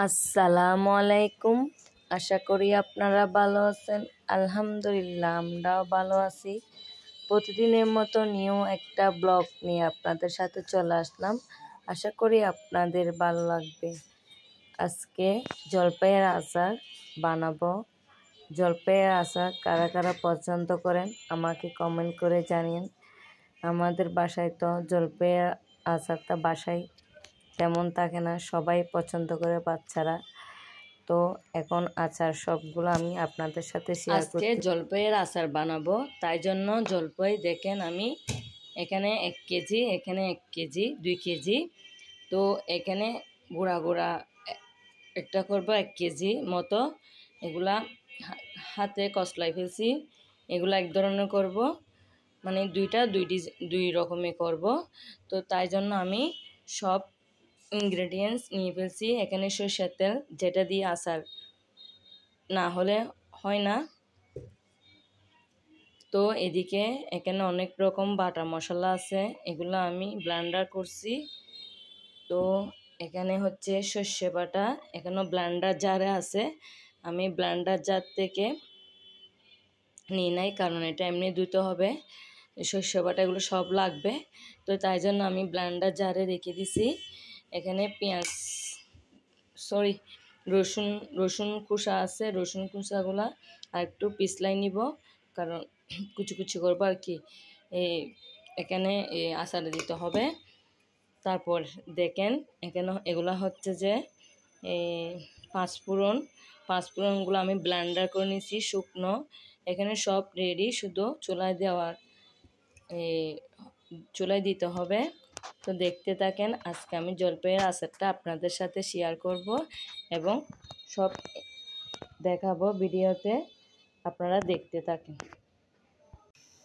আসসালামু আলাইকুম। আশা করি আপনারা ভালো আছেন। আলহামদুলিল্লাহ আমরাও ভালো আছি। প্রতিদিনের মতো নিউ একটা ব্লগ নিয়ে আপনাদের সাথে চলে আসলাম। আশা করি আপনাদের ভালো লাগবে। আজকে জলপাইয়ের আচার বানাবো। জলপাইয়ের আচার কারা কারা পছন্দ করেন আমাকে কমেন্ট করে জানিন। আমাদের বাসায় তো জলপাইয়ের আচারটা বাসায় তেমন থাকে না, সবাই পছন্দ করে বাচ্চারা। তো এখন আচার সবগুলো আমি আপনাদের সাথে শেয়ার করছি। আজকে জলপাইয়ের আচার বানাবো, তাই জন্য জলপাই দেখেন আমি এখানে 1 কেজি, এখানে 1 কেজি, 2 কেজি। তো এখানে গুঁড়া গুঁড়া একটা করবো 1 কেজি মতো। এগুলা হাতে কসলাই ফেলছি। এগুলা এক ধরনের করব, মানে দুই রকমের করব। তো তাই জন্য আমি সব ইনগ্রেডিয়েন্টস নিয়ে ফেলছি। এখানে সরষের তেল, যেটা দিয়ে আচার না হলে হয় না। তো এদিকে এখানে অনেক রকম বাটা মশলা আছে, এগুলো আমি ব্লেন্ডার করছি। তো এখানে হচ্ছে সর্ষে বাটা, এখানেও ব্লেন্ডার জারে আছে। আমি ব্লেন্ডার জার থেকে নিই নাই, কারণ এটা এমনি ধুতে হবে। সর্ষে বাটা এগুলো সব লাগবে, তো তাই জন্য আমি ব্লেন্ডার জারে রেখে দিছি। এখানে রসুন কুচা আছে, রসুন কুচাগুলা আর একটু পিছলাই নিব, কারণ কুচি কুচি করবো আর কি। এখানে আচারে দিতে হবে। তারপর দেখেন এখানে এগুলা হচ্ছে যে পাঁচফোড়নগুলো আমি ব্লেন্ডার করে নিয়েছি শুকনো। এখানে সব রেডি, শুধু চুলায় দিতে হবে। তো দেখতে থাকেন, আজকে আমি জলপাইয়ের আচারটা আপনাদের সাথে শেয়ার করব এবং সব দেখাবো ভিডিওতে, আপনারা দেখতে থাকেন।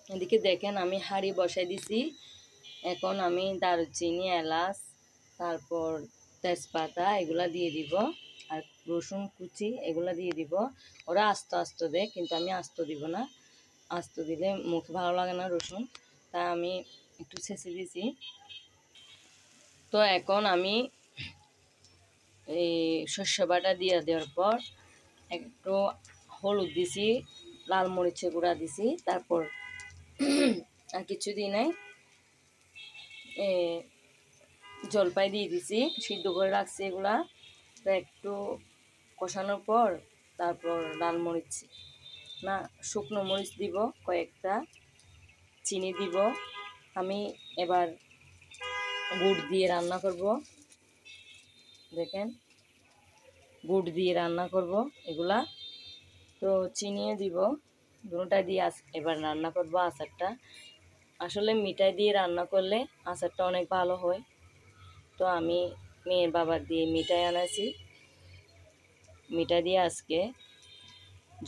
এদিকে দেখেন আমি হাঁড়ি বসাই দিছি। এখন আমি দারুচিনি, এলাচ, তারপর তেজপাতা এগুলা দিয়ে দিব, আর রসুন কুচি এগুলা দিয়ে দিব। ওরা আস্ত দেয়, কিন্তু আমি আস্ত দিব না, আস্ত দিলে মুখে ভালো লাগে না রসুন, তাই আমি একটু ছেঁচে দিছি। তো এখন আমি এই সর্ষে বাটা দিয়ে দেওয়ার পর একটু হলুদ দিছি, লাল মরিচের গুঁড়া দিছি, তারপর আর কিছু দিই নাই, জলপাই দিয়ে দিছি, সিদ্ধ করে রাখছি এগুলা। তো একটু কষানোর পর তারপর শুকনো মরিচ দিব কয়েকটা, চিনি দিব। আমি এবার গুড় দিয়ে রান্না করব। দেখেন গুড় দিয়ে রান্না করব এগুলা। তো চিনিও দিব, দুটোটা দিয়ে এবার রান্না করব আচারটা। আসলে মিঠাই দিয়ে রান্না করলে আচারটা অনেক ভালো হয়। তো আমি মেয়ের বাবার দিয়ে মিঠাই আনাছি, মিঠাই দিয়ে আজকে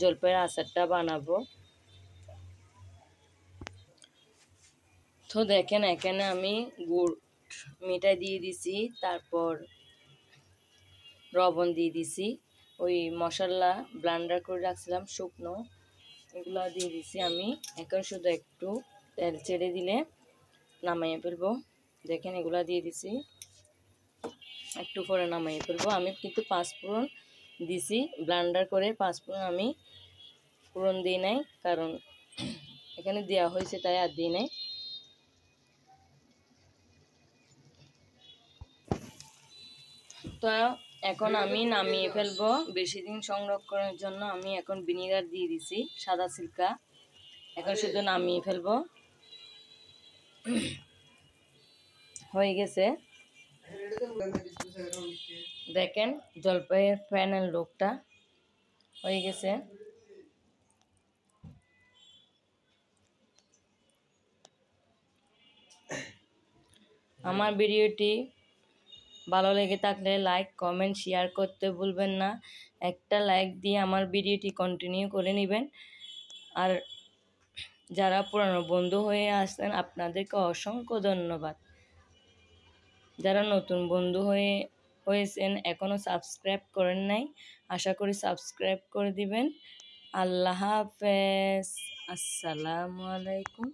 জলপাইয়ের আচারটা বানাবো। তো দেখেন এখানে আমি মিঠাই দিয়ে দিছি, তারপর লবণ দিয়ে দিছি, ওই মশলা ব্লেন্ডার করে রাখছিলাম শুকনো, এগুলো দিয়ে দিছি আমি। এখন শুধু একটু তেল ছেড়ে দিলে নামাইয়ে ফেলবো। দেখেন এগুলা দিয়ে দিছি, একটু পরে নামাইয়ে ফেলবো। আমি কিন্তু পাঁচফোড়ন দিছি ব্লেন্ডার করে, পাঁচফোড়ন আমি ফোড়ন দিই নাই, কারণ এখানে দেওয়া হয়েছে তাই আর দিই নাই। তো এখন আমি নামিয়ে ফেলবো। বেশি দিন সংরক্ষণের জন্য আমি এখন ভিনিগার দিয়ে দিছি, সাদা সিরকা। এখন শুধু নামিয়ে ফেলবো, হয়ে গেছে। দেখেন জলপাইয়ের ফাইনাল লুকটা হয়ে গেছে। আমার ভিডিওটি ভালো লেগে থাকলে লাইক, কমেন্ট, শেয়ার করতে ভুলবেন না। একটা লাইক দিয়ে আমার ভিডিওটি কন্টিনিউ করে নেবেন। আর যারা পুরানো বন্ধু হয়ে আসছেন আপনাদেরকে অসংখ্য ধন্যবাদ। যারা নতুন বন্ধু হয়েছেন এখনও সাবস্ক্রাইব করেন নাই, আশা করি সাবস্ক্রাইব করে দিবেন। আল্লাহ হাফেজ, আসসালামু আলাইকুম।